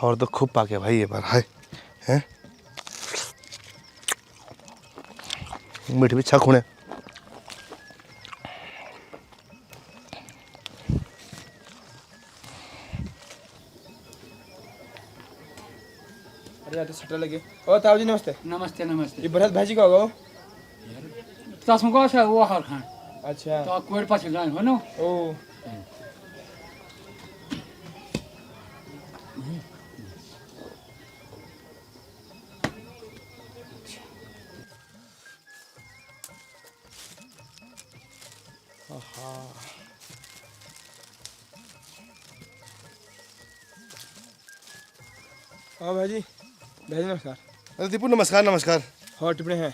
और तो खूब पाके भाई ये बार है हैं मीठ भी छक होने। अरे यार तो सट्टा लगे। ओ ताऊ जी नमस्ते। नमस्ते नमस्ते। ये भरत भाजी का होगा वो? तस्म को से वो हर खान अच्छा तो कोई पास जान हो न ओ हाँ भाजी भाजी नमस्कार। अरे दीपू नमस्कार नमस्कार। हॉट टिप्पणी है।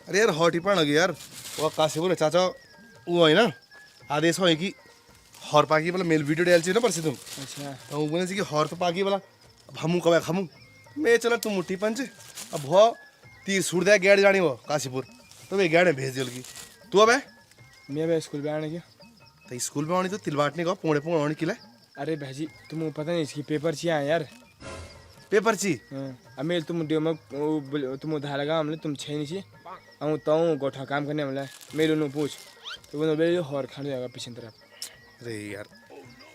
अरे यार हॉट टिपण लगी यार वो काशीपुर चाचा वो है ना आदेश हो कि हॉर पाकी बोला मेल वीडियो डाल ना परसी तुम अच्छा तो वो बोले कि हॉर तो पाकी बोला अब हमू कब खामू मैं चला तुम मुट्ठी पंच अब भो तीर सूट दिया गैड जानी वो काशीपुर तो वे गैड भेज दियो की तू अब है मैं भाई स्कूल पे आने क्या? तो स्कूल में आनी तो तिलवाटने का पौड़े पौड़ आने किला अरे भाजी तुम पता नहीं इसकी पेपर चाहिए आए यार। पेपर ची अब मैं तुम डियो में तुम उधार लगा हमने तुम छे नहीं चाहिए तो गोठा काम करने वाला मेरे नो पूछ तो वो बोले हॉर खाने जाएगा पीछे तरफ। अरे यार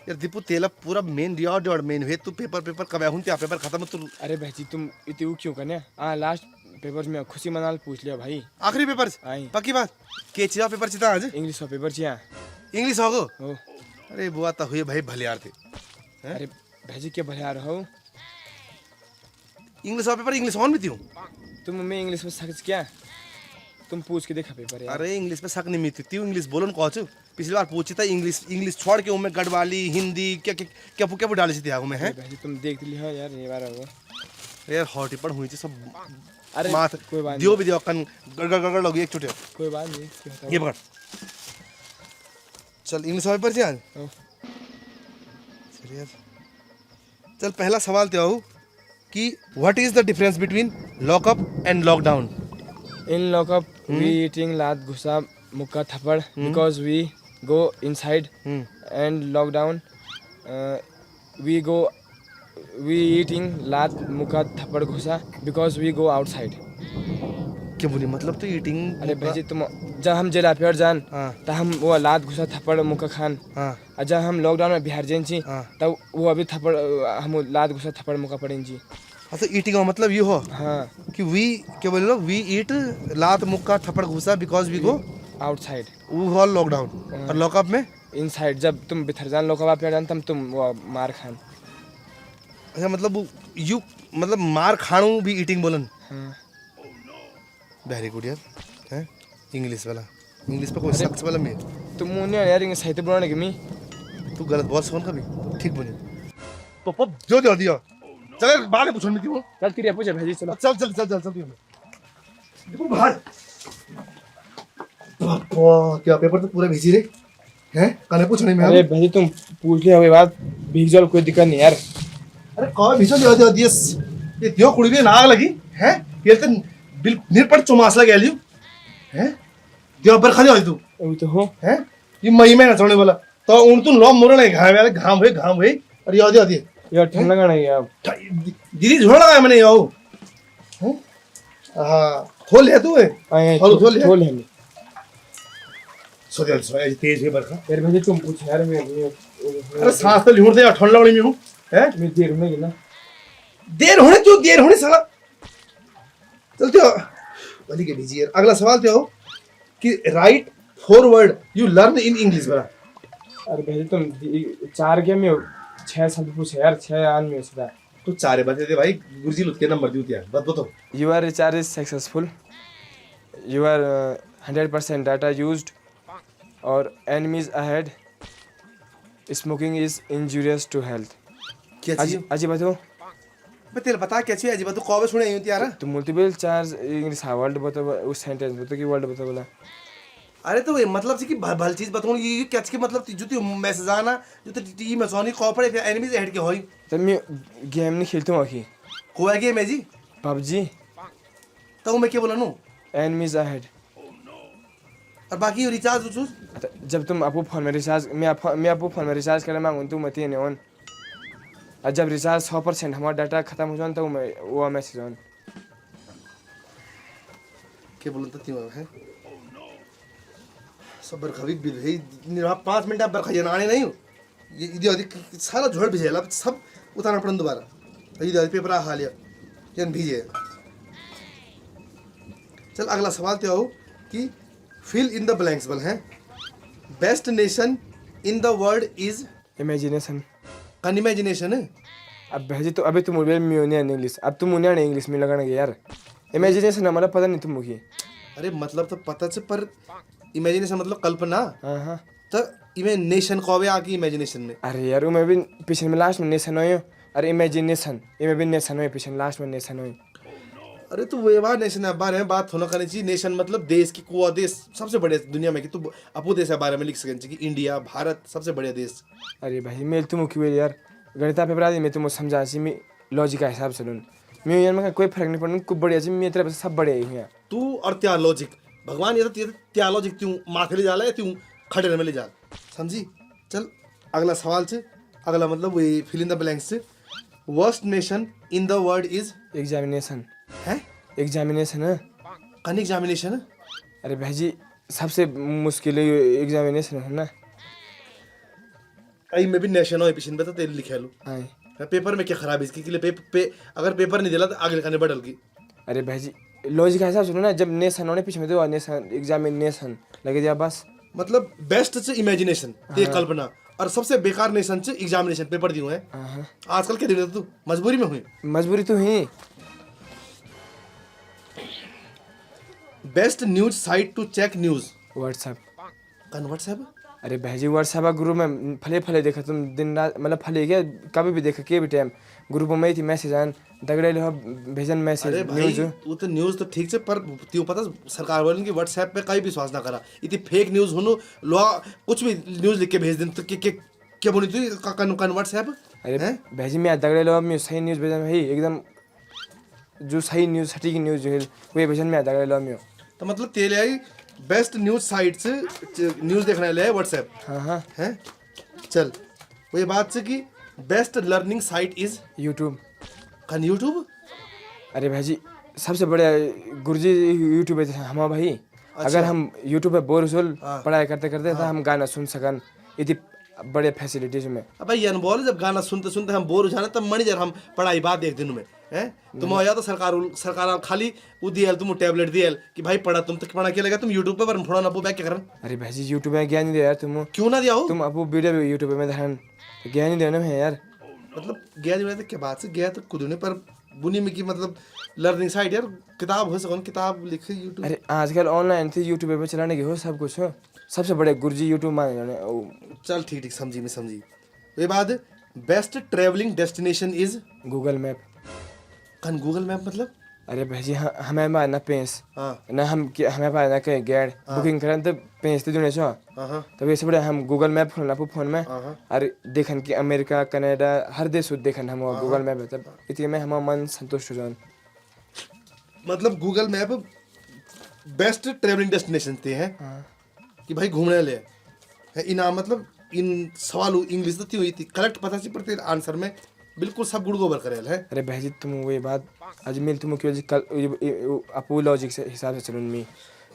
यार दीपू तेला पूरा मेन दिया और मेन है तू पेपर पेपर कब हूँ त्या पेपर खत्म तू अरे भाजी तुम इतनी क्यों करने हाँ लास्ट पेपर में खुशी मनाल पूछ लिया भाई आखिरी पेपर आई पक्की बात के चिया पेपर चिता आज इंग्लिश का पेपर चाहिए इंग्लिश होगो हो। अरे बुआ तो हुए भाई भले यार थे अरे भाजी क्या भले आ रहा हो इंग्लिश का पेपर इंग्लिश ऑन भी थी हूँ तुम मैं इंग्लिश में सच क्या तुम पूछ के देखा पेपर यार। अरे इंग्लिश में शक नहीं मिलती थी इंग्लिश बोलो ना कौच पिछली बार पूछी था इंग्लिश इंग्लिश छोड़ के उनमें गढ़वाली हिंदी क्या क्या क्या क्या डाली थी आगू में है भाजी तुम देख लिया यार ये बार होगा यार हॉटी पर हुई थी सब अरे माथ कोई बात दियो भी दियो कन गड़ गड़ लगी एक छुटे कोई बात नहीं क्या होता ये पकड़ चल इंग्लिश का पेपर आज हो। चल यार चल पहला सवाल तो आओ कि what is the difference between lockup and lockdown In lockup, we eating lat gusa mukka thapad because we go inside, and lockdown, we eating lat mukka thapad gusa because we go outside. क्या बोली मतलब तो eating अरे भाजी तुम जब हम jail पे जान हाँ तब हम वो लात घुसा थप्पड़ मुक्का खान हाँ और जब हम लॉकडाउन में बिहार जाइन छी हाँ तब वो अभी थप्पड़ हम लात घुसा थप्पड़ मुक्का पड़ें जी। अच्छा ईटिंग का मतलब ये हो हाँ कि वी क्या बोले लो वी ईट लात मुक्का थप्पड़ घुसा बिकॉज वी गो आउटसाइड वो ऑल लॉकडाउन और लॉकअप में इनसाइड जब तुम बिथर जान लॉकअप पे जान तब तुम वो मार खान। अच्छा मतलब यू मतलब मार खाणू भी ईटिंग बोलन हाँ वेरी गुड यार हैं इंग्लिश वाला इंग्लिश पे कोई सख्त वाला में तुम मुन्ने यार इंग्लिश साहित्य बोलने की मी तू गलत बोल सुन कभी ठीक बोली तो पप जो दे दिया चल बाद में पूछने क्यों चल तेरी पूछे भाजी चलो चल चल चल चल चल देखो बाहर वाह क्या पेपर तो पूरा भेजी रे हैं कने पूछने में अरे भाजी तुम पूछ लिया बात भीग जाओ कोई दिक्कत नहीं यार। अरे कौन भीषण दिया दिया ये दियो कुड़ी भी नाग लगी हैं ये तो बिल निरपट चुमासला गया लियो हैं दियो पर खा तू अभी तो हो हैं ये मई में नचने वाला तो उन तू लो मोरने घाम हुए और ये दिया दिए यार ठंड लगा नहीं यार दीदी झोल लगा मैंने यो हैं हां खोल ले तू आए खोल है सो तेज है बरखा यार भाजी तुम पूछ यार मैं अरे सांस तो लिहुड़ दे ठंड लगनी में हूं हैं मैं देर में ना देर होने साला चलते हो वाली के बीजी यार अगला सवाल तो कि right forward you learn in English वाला। अरे भाई तुम चार के में 6 साल पूछे यार 6 आन में सीधा तू चारे बते दे भाई गुरुजी लुट के नंबर दियो त्यार बत बताओ your recharge is successful your 100% data used और enemies ahead smoking is injurious to health. क्या चीज अजी बताओ मैं तेरे बता क्या चीज अजी बता कौवे सुने यूं त्यार तुम मल्टीपल चार्ज इंग्लिश वर्ड बताओ उस सेंटेंस बताओ कि वर्ड बताओ बोला। अरे तो ये मतलब से कि भल चीज बताऊं ये क्या के मतलब जो तू मैसेज आना जो तो टी में सोनी कॉपर एनिमीज हेड के होई तो मैं गेम नहीं खेलता हूं आखी कोई गेम है जी पबजी तो मैं क्या बोला नु एनिमीज अहेड और बाकी रिचार्ज उस जब तुम आपको फोन में रिचार्ज मैं आपको फोन में रिचार्ज करना मांगूं तुम मत ही नहीं ऑन और जब रिचार्ज 100% हमारा डाटा खत्म हो जाए तो वो मैसेज ऑन क्या बोलता त्यों है सब बरखा भी बिल है निरा 5 मिनट आप बरखा आने नहीं हो ये इधर अधिक सारा झोड़ भिजेला सब उतारना पड़न दोबारा इधर पेपर आ लिया जन भीजे चल अगला सवाल तो आओ कि फिल इन द ब्लैंक्स बल हैं best nation in the world is imagination कन इमेजिनेशन है अब भेजी तो अभी तुम मोबाइल में नहीं इंग्लिश अब तुम उन्हें इंग्लिश में लगाना यार इमेजिनेशन हमारा पता नहीं तुम मुखी अरे मतलब तो पता से पर इमेजिनेशन मतलब कल्पना हाँ हाँ तो इमेजिनेशन कौवे आकी इमेजिनेशन में अरे यार मैं भी पीछे में लास्ट में नेशन हो अरे इमेजिनेशन ये भी नेशन हो पीछे लास्ट में नेशन हो अरे तो वो बात नेशन के बारे में बात होना करनी चाहिए नेशन मतलब देश की कुआ देश सबसे बड़े दुनिया में कि तू अपू देश के बारे में लिख सकें कि इंडिया भारत सबसे बड़े देश अरे भाई मैं तुम मुखी यार गणिता पेपर आदि मैं तुम समझा सी मैं लॉजिक का हिसाब से लूँ मैं यार में कोई फर्क नहीं पड़ना कुछ बढ़िया जी मैं तेरे सब बड़े ही हैं तू और त्या लॉजिक भगवान ये तो त्या लॉजिक त्यों माथे ले जाला या त्यों खड़े में ले जा समझी चल अगला सवाल से अगला मतलब वही फिल इन द ब्लैंक्स से worst nation in the world is examination है एग्जामिनेशन है कन एग्जामिनेशन अरे भाई जी सबसे मुश्किल एग्जामिनेशन है ना आई में भी नेशन हो पिछन पे तो तेरे लिखे लो हाँ पेपर में क्या खराबी इसकी के लिए अगर पेपर नहीं दिला तो आगे लिखाने बदल की अरे भाई जी लॉजिक का हिसाब सुनो ना जब नेशन होने पीछे में तो नेशन एग्जामिनेशन लगे दिया बस मतलब बेस्ट से इमेजिनेशन ते कल्पना और सबसे बेकार नेशन से एग्जामिनेशन पेपर दियो है आजकल क्या दिन तू मजबूरी में हुई मजबूरी तो ही best news site to check news WhatsApp कन व्हाट्सएप अरे भाई व्हाट्सएप ग्रुप में फले फले देखा तुम दिन रात मतलब फले क्या कभी भी देखा के भी टाइम ग्रुप में ही थी मैसेज आन दगड़े लो भेजन मैसेज अरे भाई वो तो न्यूज तो ठीक से पर त्यो पता सरकार वालों की व्हाट्सएप पे कहीं विश्वास ना करा इतनी फेक न्यूज होनो लो कुछ भी न्यूज लिख के भेज दें तो क्या बोली तू कन व्हाट्सएप अरे भाई मैं दगड़े लो मैं सही न्यूज भेजन भाई एकदम जो सही न्यूज सटीक न्यूज जो है वो भेजन मैं दगड़े लो मैं तो मतलब तेरे आई बेस्ट न्यूज साइट से न्यूज देखने ले व्हाट्सएप हाँ हाँ हैं चल वही बात से कि best learning site is YouTube कन यूट्यूब अरे भाई जी सबसे बड़े गुरुजी यूट्यूब पे हमारा भाई अगर हम यूट्यूब पे बोर हो पढ़ाई करते करते तो हम गाना सुन सकन इतनी बड़े फैसिलिटीज में अब भाई ये बोल जब गाना सुनते सुनते हम बोर हो जाने तब मणिजर हम पढ़ाई बात देख दिन में हैं तुम या तो सरकार खाली वो दियल तुम टैबलेट दियल कि भाई पढ़ा तुम तक पढ़ा क्या लगा तुम यूट्यूब पे पर फोड़ा ना बैक क्या करन अरे भाई जी यूट्यूब में ज्ञान नहीं दे यार तुम क्यों ना दिया हो तुम अब वीडियो भी यूट्यूब में धरन ज्ञान नहीं देना है यार मतलब गया जो है क्या बात से गया तो खुद पर बुनी में की मतलब लर्निंग साइट यार किताब हो सको किताब लिखे यूट्यूब अरे आजकल ऑनलाइन थी यूट्यूब पे चलाने की हो सब कुछ हो सबसे बड़े गुरुजी यूट्यूब माने जाने चल ठीक ठीक समझी मैं समझी ये बात best travelling destination is Google map कन गूगल मैप मतलब अरे भाई जी हमें ना पैंस हाँ ना हम हमें पास ना कहीं गाइड बुकिंग करें तो पैंस तो दुनिया छो हाँ तब ऐसे बड़े हम गूगल मैप खोलना अपने फोन में हाँ अरे देखन कि अमेरिका कनाडा हर देश देखन हम गूगल मैप है तब इतने में हमारा मन संतुष्ट हो जाए मतलब Google map best travelling destination थे हैं कि भाई घूमने ले है इनाम मतलब इन सवालों इंग्लिश तो थी हुई थी करेक्ट पता सी पर तेरे आंसर में बिल्कुल सब गुड़ गोबर करेल है अरे भाई जी तुम वही बात आज मिल तुम क्यों कल अपू लॉजिक से हिसाब से चलूँ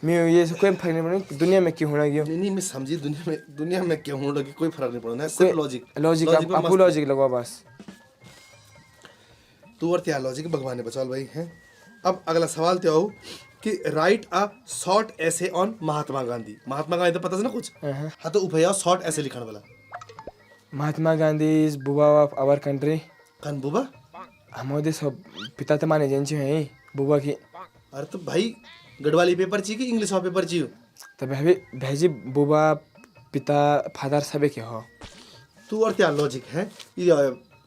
मैं ये कोई फर्क नहीं पड़ा दुनिया में क्यों होना क्यों नहीं मैं समझी दुनिया में क्या होने लगी कोई फर्क नहीं पड़ना सिर्फ लॉजिक अपू लॉजिक लगवा बस तू और त्या लॉजिक भगवान ने बचाल भाई हैं अब अगला सवाल तो आओ कि राइट अ शॉर्ट ऐसे ऑन महात्मा गांधी तो पता है ना कुछ हाँ तो उपया शॉर्ट ऐसे लिखने वाला महात्मा गांधी इज बुबा ऑफ आवर कंट्री कन बुबा हमारे देश पिता तो माने जन हैं बुबा की अरे तो भाई गढ़वाली पेपर चाहिए कि इंग्लिश पेपर चाहिए तो भाई जी बुबा पिता फादर सबे के हो तू और क्या लॉजिक है ये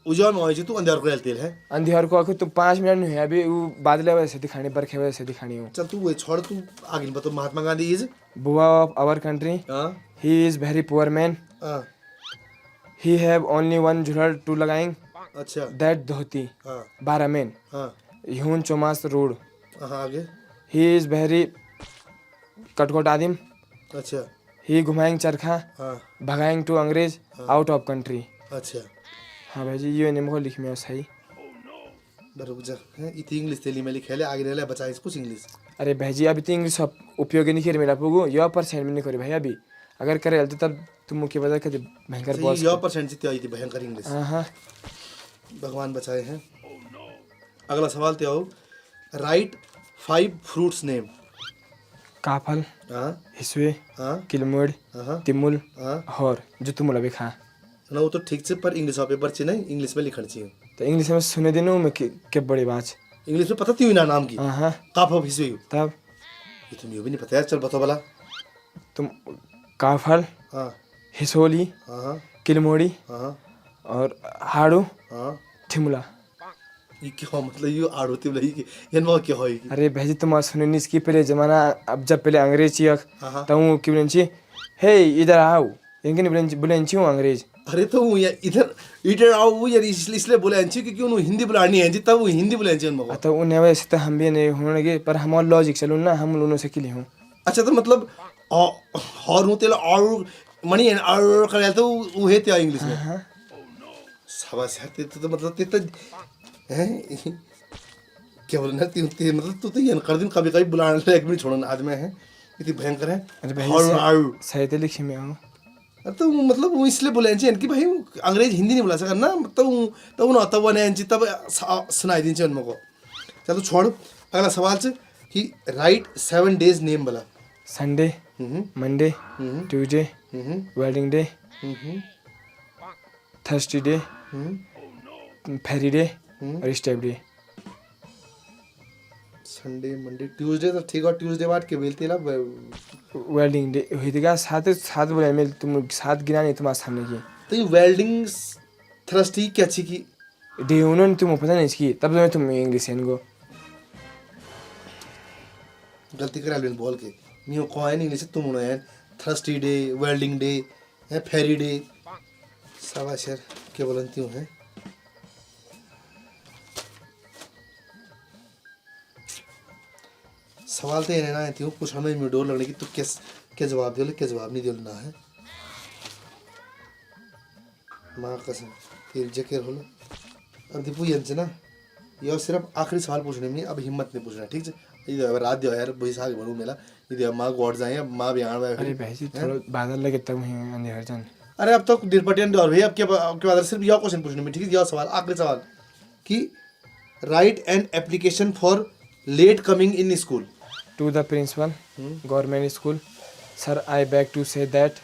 उजान में आई तू अंधेर को तेल है अंधेर को आखिर तुम 5 मिनट नहीं है अभी वो बादल वजह से दिखानी बरखे वजह से दिखानी हो चल तू वो छोड़ तू आगे बता महात्मा गांधी इज बुबा of our country he is very poor man he have only one जुलर टू लगाइंग अच्छा दैट धोती 12 मैन ह्यून चोमास रोड आगे ही इज वेरी कटकोट आदिम अच्छा ही घुमाइंग चरखा भगाइंग टू अंग्रेज आउट ऑफ कंट्री अच्छा हाँ भाई जी ये निम्को लिख में सही। रुक जा है इतनी इंग्लिश तेली में लिखे ले आगे रहले बचा कुछ इंग्लिश। अरे भाई जी अभी तो इंग्लिश उपयोग नहीं कर मेरा पुगो यो परसेंट में नहीं करे भाई अभी अगर करे तो तब तुम मुख्य बदल कर भयंकर बॉस यो परसेंट जितनी आई थी भयंकर इंग्लिश। हाँ हाँ भगवान बचाए हैं। अगला सवाल ते आओ राइट 5 फ्रूट्स नेम। काफल हाँ हिस्वे हाँ किलमुड़ हाँ तिमुल हाँ और जो तुम अभी खा ना वो तो ठीक से पर इंग्लिश पेपर चाहिए नहीं इंग्लिश में लिखना चाहिए। तो इंग्लिश में सुने देना मैं क्या बड़ी बात इंग्लिश में पता थी ना नाम की हाँ हाँ काफ ऑफ हिस्से तब ये तुम ये भी नहीं पता यार चल बताओ भला। तुम काफल हाँ हिसोली हाँ हाँ किलमोड़ी हाँ और हाड़ू हाँ थिमुला। ये क्या मतलब ये आड़ होती बोला ये ये क्या होएगी। अरे भाई जी तुम सुने नहीं इसकी पहले जमाना अब जब पहले अंग्रेज चियक हाँ हाँ तब वो क्यों बोलें हे इधर आओ इनके नहीं बोलें बोलें अंग्रेज। अरे तो वो यार इधर इधर आओ वो यार इसलिए बोले अंची क्योंकि उन्होंने हिंदी बुलानी है जी तब वो हिंदी बुले अंची उनको। तो उन्हें वैसे तो हम भी नहीं होने लगे पर हमारा लॉजिक चलो ना हम लोगों से किले हूँ। अच्छा तो मतलब और हूँ तेल और मनी है और कर तो वो है त्या इंग्लिश में। हाँ शाबाश यार ते तो मतलब ते तो हैं क्या बोलना ते मतलब तू तो ये कर दिन कभी कभी बुलाने एक मिनट छोड़ना आज में है इतनी भयंकर है। अरे भाई और सही तो लिखी में हूँ तो मतलब वो इसलिए बोले कि भाई अंग्रेज हिंदी नहीं बुला सका ना तब ना तब वन तब सुनाई दी उनको। चल तो छोड़ अगला सवाल से कि राइट 7 days नेम बोला। Sunday Monday Tuesday Wednesday Thursday day Friday और Saturday. Sunday Monday Tuesday तो ठीक है ट्यूसडे बाद के बेलते ला वेल्डिंग डे हुई थी क्या सात सात बोले मैं तुम सात गिना नहीं तुम्हारे सामने की तो ये वेल्डिंग थ्रस्टी क्या अच्छी की डे उन्होंने तुम पता नहीं इसकी तब तो मैं तुम इंग्लिश इनको गलती करा लेन बोल के मियो कॉइन इंग्लिश तुम उन्होंने थ्रस्टी डे वेल्डिंग डे है फेरी डे शाबाश यार क्या बोलती हूँ है। सवाल तो ये रहना है त्यों कुछ हमें में डोर लगने की तू क्या जवाब दे क्या जवाब नहीं देना है। माँ कसम फिर जकेर हो लो अब दीपू ये ना यह सिर्फ आखिरी सवाल पूछने में अब हिम्मत नहीं पूछना ठीक है। ये अब रात दियो यार वही साग बनू मेला ये माँ गॉड जाए अब माँ भी आण अरे भाई जी थोड़ा बादल लगे तब वहीं अंधेर जान। अरे अब तो डिरपटियन और भैया अब के बाद सिर्फ यह क्वेश्चन पूछने में ठीक है। यह सवाल आखिरी सवाल कि write an application for late coming in school. To the principal, government school. Sir, I beg to say that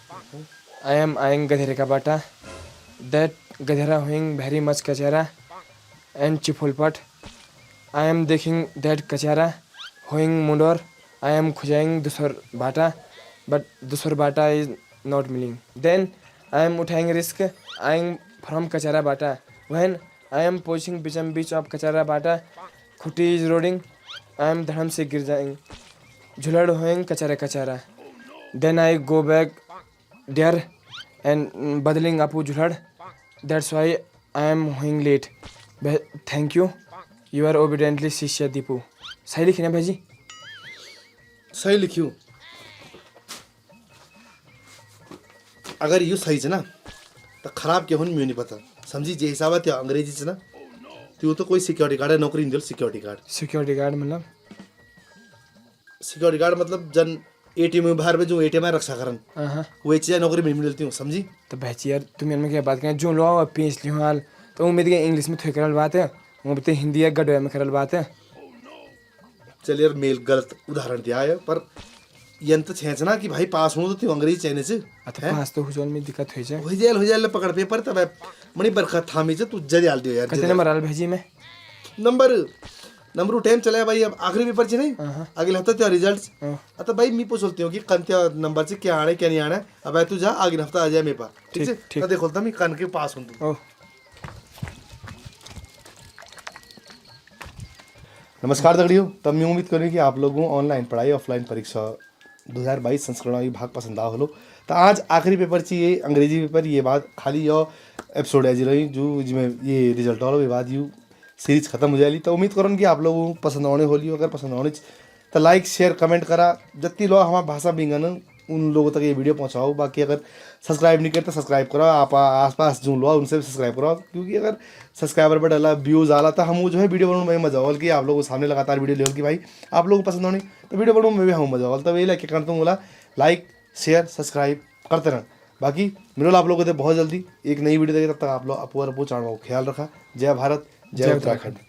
I am eyeing Gadhere ka bata. That Gadhera hoing very much kachara and chipulpat. I am thinking that kachara hoing mundor. I am khujaying dusar bata, but dusar bata is not meaning. Then I am uthaying risk eyeing from kachara bata. When I am pushing beach of kachara bata, khuti is rolling. I am धर्म से गिर जाएंगे झुलड़ होएंगे कचरा कचरा। Then I go back there and बदलिंग अपू झुलड़ दैट्स वाई आई एम होइंग late. Thank you you are obediently शिष्य दीपू। सही लिखी ना भाई जी? सही लिखियो अगर यू सही है ना तो खराब क्या होने में नहीं पता समझी जे हिसाब है अंग्रेजी से ना तो तो कोई सिक्योरिटी गार्ड है नौकरी नहीं दिल सिक्योरिटी गार्ड। सिक्योरिटी गार्ड मतलब सिक्योरिटी गार्ड मतलब जन एटीएम में बाहर में जो एटीएम में रक्षा करन वही चीज़ नौकरी में मिलती हूँ समझी। तो भाई यार तुम इनमें क्या बात करें जो लो पेश लियो हाल तो उम्मीद के इंग्लिश में थोड़ी करल बात है वो बताए हिंदी या गडवे में करल बात है। चल यार मेल गलत उदाहरण दिया है पर यंत्र छेंच ना कि भाई पास हूँ तो तू अंग्रेजी चाहिए से अच्छा पास तो हुजोल में दिक्कत हुई हो जाए पकड़ पेपर तब मणि बरखत थामी से तू जल्दी डाल दियो यार। कितने नंबर आल भेजी में नंबर टाइम चला भाई अब आखिरी पेपर से नहीं अगले हफ्ते तेरा रिजल्ट्स तो भाई मैं पूछती हूँ कि कन त्या नंबर से क्या आने क्या नहीं आना अब तू जा अगले हफ्ता आ जाए मेरे पास ठीक है। देखो मैं कन के पास हूँ तू। नमस्कार दगड़ियों तब मैं उम्मीद करूँ कि आप लोगों ऑनलाइन पढ़ाई ऑफलाइन परीक्षा 2022 संस्करण ये भाग पसंद आ हो तो आज आखिरी पेपर ची ये अंग्रेजी पेपर ये बात खाली यो एपिसोड है जी रही जो जिसमें ये रिजल्ट वालों के बाद यू सीरीज खत्म हो जाएगी तो उम्मीद करूँ कि आप लोगों को पसंद आने होली अगर पसंद आने तो लाइक शेयर कमेंट करा जत्ती लो हमारा भाषा बिंगन उन लोगों तक ये वीडियो पहुंचाओ। बाकी अगर सब्सक्राइब नहीं करते सब्सक्राइब करो, आप आसपास जो लो उनसे भी सब्सक्राइब करो, क्योंकि अगर सब्सक्राइबर पर डाला व्यूज़ आला तो हम जो है वीडियो बनाने में मजा होगा कि आप लोगों के सामने लगातार वीडियो ले कि भाई आप लोगों को पसंद होनी तो वीडियो बनाने में भी हम मजा होगा। तो वही लेके करता हूँ बोला लाइक शेयर सब्सक्राइब करते रहना। बाकी मिलो आप लोगों को बहुत जल्दी एक नई वीडियो देखे, तब तक आप लोग अपो चाणों ख्याल रखा। जय भारत जय उत्तराखंड।